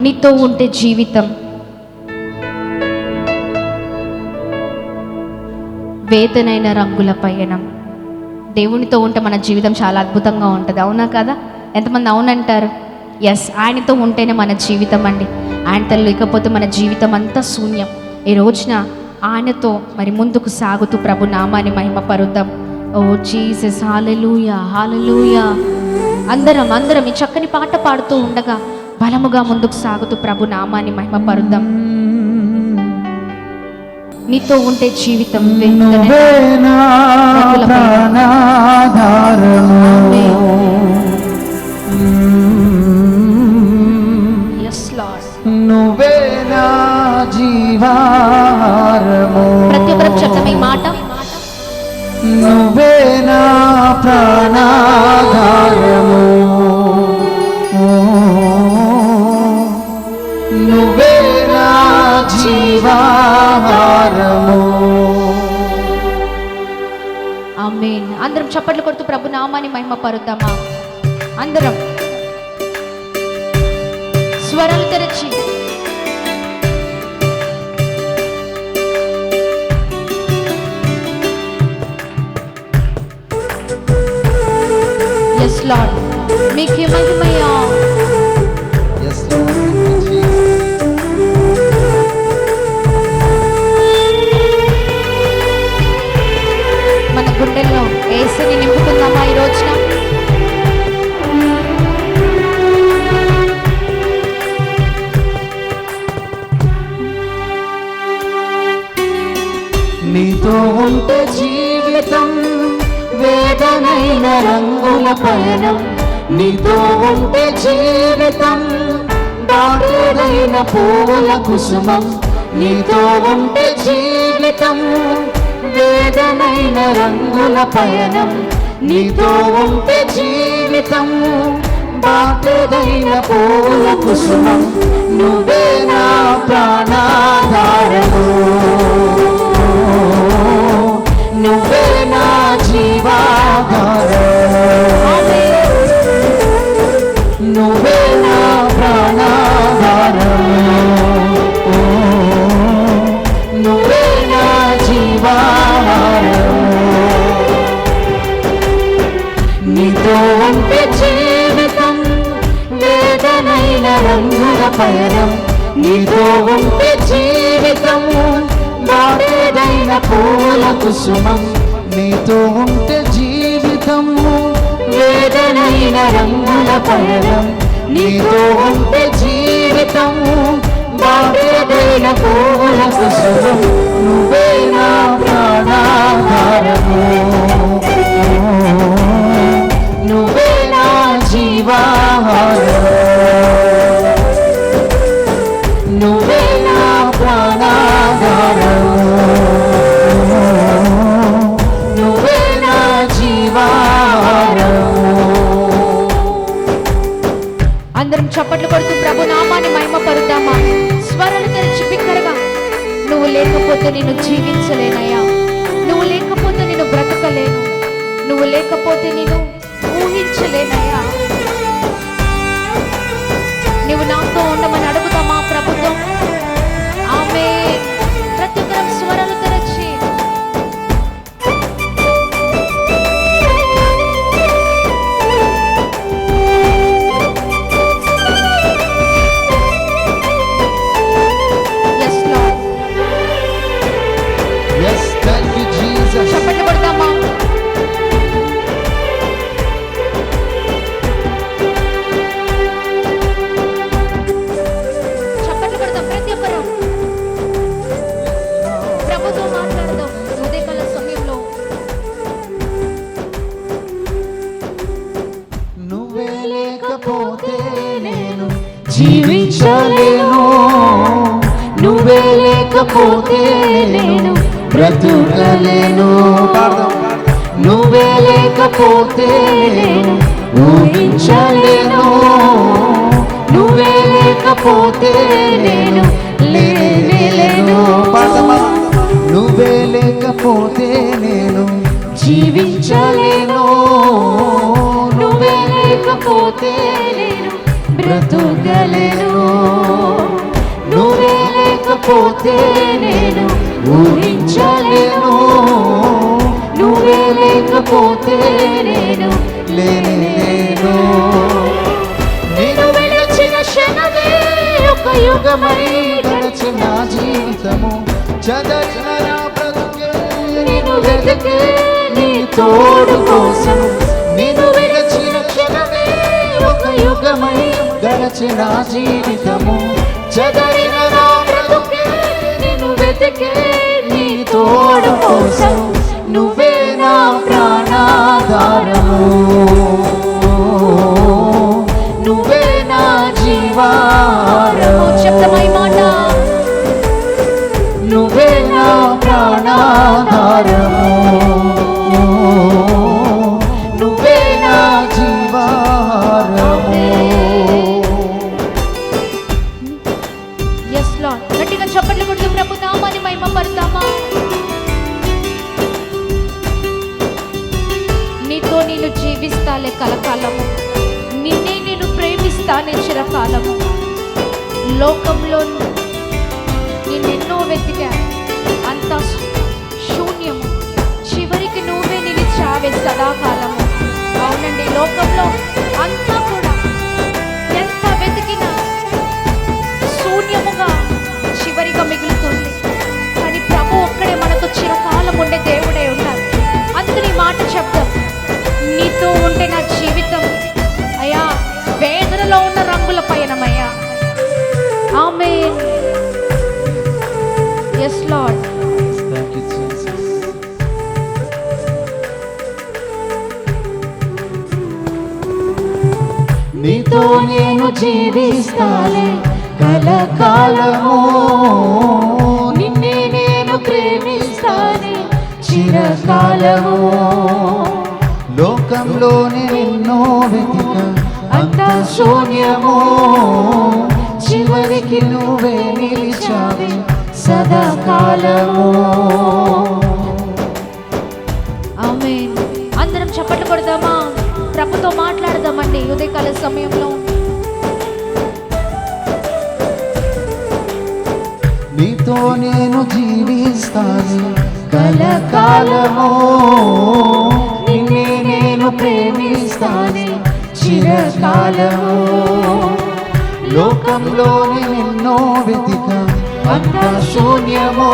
నీతో ఉంటే జీవితం వేదనైన రంగుల పయనం. దేవునితో ఉంటే మన జీవితం చాలా అద్భుతంగా ఉంటుంది, అవునా కదా? ఎంతమంది అవునంటారు? ఎస్, ఆయనతో ఉంటేనే మన జీవితం అండి. ఆయనతో లేకపోతే మన జీవితం అంతా శూన్యం. ఈ రోజున ఆయనతో మరి ముందుకు సాగుతూ ప్రభు నామాన్ని మహిమపరుద్దాం. ఓ జీసస్, హల్లెలూయా హల్లెలూయా. అందరం ఈ చక్కని పాట పాడుతూ ఉండగా బలముగా ముందుకు సాగుతూ ప్రభు నామాన్ని మహిమపరుద్దాం. నీతో ఉంటే జీవితం నువ్వే నా జీవాహారము. ప్రతి ఒక్కరు చెప్తాం ఈ మాట. నువ్వే నా ప్రాణాధారము, నువ్వే నా జీవాహారము. ఆమేన్. అందరం చప్పట్లు కొడుతూ ప్రభు నామాన్ని మహిమపరుద్దామా? అందరం స్వరాలు తెరచి ఎస్ లార్డ్, మీకే మహిమయ్యా. మన గుండెల్లో యేసుని నింపుకుందామా ఈ రోజున? నీతో ఉంటే జీవితం వేదనైన రంగుల పయనం. నీతో ఉంటే జీవితం బాటైన పూల కుసుమం. నీతో ఉంటే జీవితం వేదనైన రంగుల పయనం. నీతో ఉంటే జీవితం బాటైన పూల కుసుమం. నువ్వే నా ప్రాణాధారము, నువ్వే నా జీవాధారము, నువ్వే నా ప్రాణాధారము, నువ్వే నా జీవాధారము. నీతో ఉంటే జీవితం వేదనైన రంగుల పయనం. నీతో ఉంటే జీవితం బాటైన పూల కుసుమం. నీతో ఉంటే జీవితం వేదనైన రంగుల పయనం. నీతో ఉంటే జీవితం బాటైన పూల కుసుమం. నువ్వే నా ప్రాణాధారము, నువ్వే నా జీవాహారము, నువ్వే నా ప్రాణాధారము, నువ్వే నా జీవాహారము. అందరం చప్పట్లు కొడుతూ ప్రభు నామాన్ని మహిమపరుద్దామా? స్వరాలు తెరిచి బిగ్గరగా. నువ్వు లేకపోతే నేను జీవించలేనయ్యా, నువ్వు లేకపోతే నేను బ్రతకలేను, నువ్వు లేకపోతే నేను ఊహించలేనయ్యా. నువ్వు నాతో ఉండమని అడుగుతామా ప్రభుత్వం? ఆమేన్. ప్రతి ఒక్కరం స్వరాలు తెరచి yes lord. Yes, thank you Jesus. చప్పట్లు కొడతామా? చప్పట్లు కొడతాం ప్రతి ఒక్కరు. ప్రభుతో మాట్లాడదాం ఉదయకాల సమయంలో. నువ్వే లేకపోతే నేను జీవించలేను, నువ్వే లేకపోతే నేను బ్రతుకలేను. నువ్వే లేకపోతే నేను ఊహించలేను, నువ్వే లేకపోతే నేను లేను. నువ్వే లేకపోతే నేను జీవించలేను, నువ్వే లేకపోతే నేను బ్రతుకలేను. నువ్వే లేకపోతే నేను ఊహించలేను. నువ్వే లేకపోతే నేను లేను. నేను విడిచిన క్షణమే ఒక యుగమై గడిచిన జీవితము. చదచిన నా బ్రతుకే నేను వెతికే నీ తోడు కోసం. నేను విడిచిన క్షణమే ఒక యుగమై గడిచిన జీవితము. చదరిన నా బ్రతుకే నేను వెతికే నీ తోడు కోసం. నువ్వే నా ప్రాణాధారము. నువ్వే నా జీవారము. శబ్దమై మాట. నువ్వే నా ప్రాణాధారము. నువ్వే నా జీవారము. Yes lord. గట్టిగా చప్పట్లు కొడుతూ ప్రభు నామాన్ని మహిమపడతామా? నీతో నేను జీవిస్తాలే కలకాలము. నిన్నే నేను ప్రేమిస్తానే చిరకాలము. లోకంలో నిన్నెన్నో వెతికాను, అంతా శూన్యము. చివరికి నువ్వే నిలిచావే సదాకాలము. అవునండి, లోకంలో అంతా కూడా ఎంత వెతికినా శూన్యముగా చివరిగా మిగులుతుంది. కానీ ప్రభు ఒక్కడే మనకు చిరకాలం ఉండే దేవుడే ఉన్నారు. అందుకని మాట చెప్తాం, నీతో ఉంటే నా జీవితం అయ్యా వేదనలో ఉన్న రంగుల పయనమయ్యా. Amen. Yes lord. Thank you, Jesus. నీతో నేను జీవిస్తాలే కలకాలము. నిన్నే నేను ప్రేమిస్తానే చిరకాలము. లోకంలోనే ఎన్నో వెతిక అంతా శూన్యము. చివరికి నువ్వే నిలిచావే సదాకాలము. ఆమేన్. అందరం చప్పట్లు కొడదామా? ప్రభుతో మాట్లాడదామండి ఉదయకాల సమయంలో. నీతో నేను జీవిస్తాను కలకాలము. నిన్నే నేను ప్రేమిస్తాను చిరకాలము. లోకంలోని ఎన్నో వెతిక అంతా శూన్యము.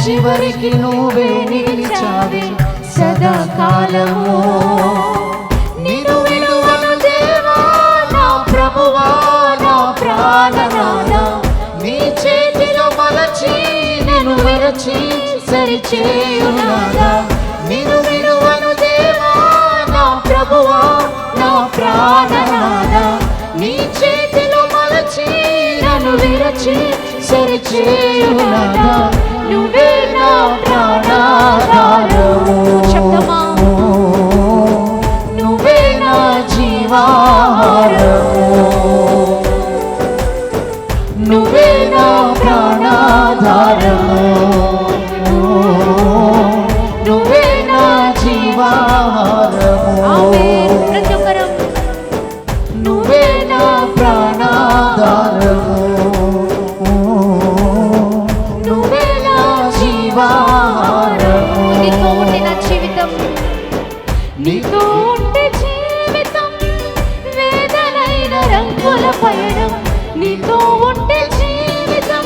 చివరికి నువ్వే నిలిచావే సదాకాలము. నిన్ను విడువను దేవా నా ప్రభువా నా ప్రాణనాథ. నీ చేతిలో మలచి నిన్ను విరచి సరిచేయునాథ. నిన్ను విడువను దేవా నా ప్రభువా నా ప్రాణనాథ. నీ చేతిలో మలచి నన్ను విరచి సరిచేయునాథ. నువ్వే నా ప్రాణాధారము. శబ్దమా. నువ్వే నా జీవాహారము. నువ్వే నా ప్రాణాధారము. నువ్వే నా జీవాహారము. ఆమేన్. ప్రతి ఒక్కరం నువ్వే నా ప్రాణాధారము. నువ్వే నా జీవాహారము. నీతో ఉంటే నా జీవితం, నీతో ఉంటే జీవితం వేదనైన రంగుల పయనం. నీతో ఉంటే జీవితం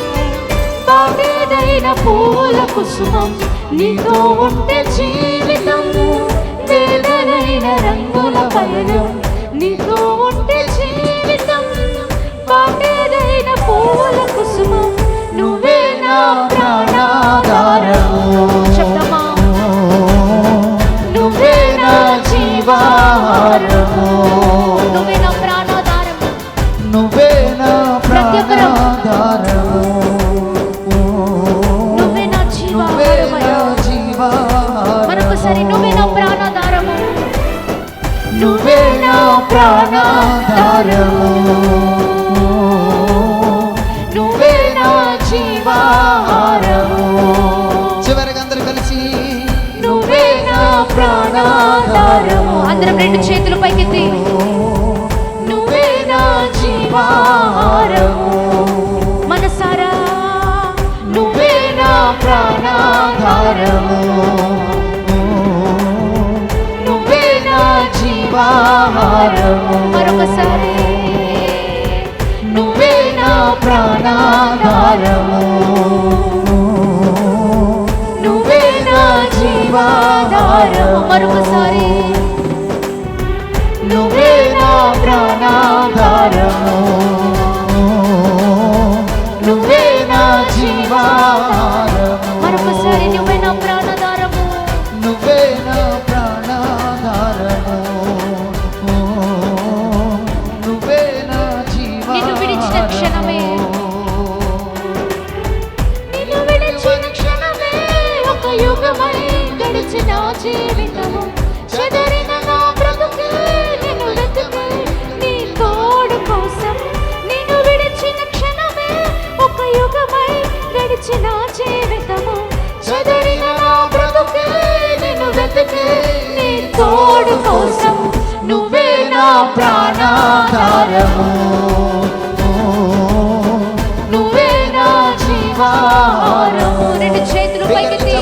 బాగేదైన పూల కుసుమం. నీతో ఉంటే జీవితం వేదనైన రంగుల పయనం. నీతో ఉంటే జీవితం బాగేదైన పూల కుసుమం. నువ్వే నా ప్రాణాధారము. శబ్దమా. నువ్వే నా జీవాహారము. నువ్వే నా ప్రాణాధారము. నువ్వే నా ప్రాణాధారము. నువ్వే నా నువ్వే నా జీవాధారమయ్యా. జీవాహారము. మరొకసారి నువ్వే నా ప్రాణాధారము. నువ్వే నా ప్రాణాధారము. నువ్వే నా జీవాహారము. చివరిగా అందరూ కలిసి నువ్వే నా ప్రాణాధారము. అందరం రెండు చేతులు పైకెత్తి నువ్వే నా జీవాహారము. మరొకసారి నువ్వే నా ప్రాణాధారము, నువ్వే నా జీవాధారము. మరొకసారి నువ్వే నా ప్రాణాధారము, నువ్వే నా జీవాధారము. మరొకసారి నువ్వే నా ప్రాణాధారము, నువ్వే నా ప్రాణాధారము, నువ్వే నా జీవాధారము. నిన్ను విడిచిన క్షణమే, నిన్ను విడిచిన క్షణమే ఒక యుగమై గడిచిన జీవితము. చెదరిన నా బ్రతుకే నిన్ను వెతుకే నీ తోడు కోసం. నిన్ను విడిచిన క్షణమే ఒక యుగమై గడిచిన జీవితము. చెదరిన నా బ్రతుకే నిన్ను వెతుకే నీ తోడు కోసం. నువ్వే నా ప్రాణాధారము, నువ్వే నా జీవాహారము. రెండు చేతులు పైకెత్తి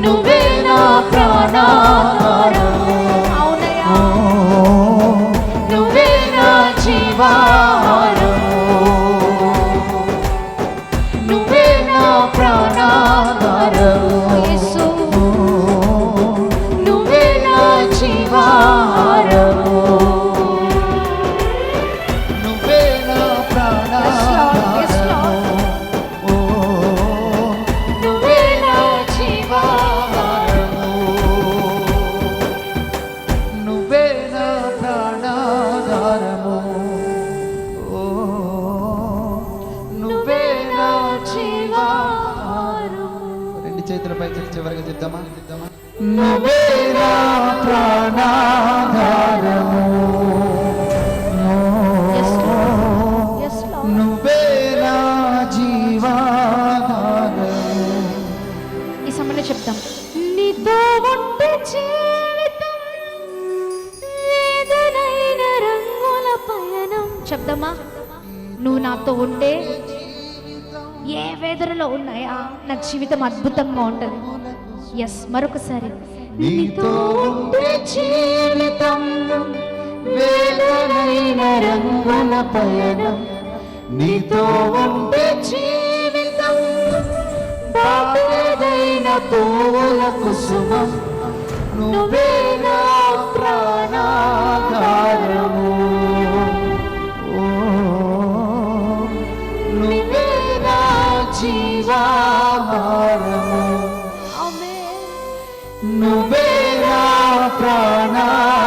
నువ్వే నా ప్రాణాధారము, అవునయ్యా, నువ్వే నా జీవాహారము, నువ్వే నా ప్రాణాధారము. యేసు నువ్వే నా జీవాహారము, నువ్వే నా ప్రాణాధారము, నువ్వే నా జీవాహారము, నువ్వే నా ప్రాణాధారము, నువ్వే నా జీవాహారము. రెండు చేతులపై చివరిగా చెప్దామా? నువ్వే నా ప్రాణాధారము, Yes, Lord. నువ్వే నా జీవాధారము. ఈ సమయంలో చెప్తాం, నీతో ఉంటే జీవితం ఏదైన రంగుల పయనం. చెప్దామా? నువ్వు నాతో ఉంటే ఏ వేదనలో ఉన్నాయా నా జీవితం అద్భుతంగా ఉంటుంది. ఎస్, మరొకసారి నీతో ఉంటే జీవితం వేదనైన రంగుల పయనం, నీతో ఉంటే జీవితం బాధైన పూల కుసుమం. నువ్వే నా ప్రాణాధారము, నువ్వే నా జీవాహారము, ఆమేన్. నువ్వే నా ప్రాణాధారము.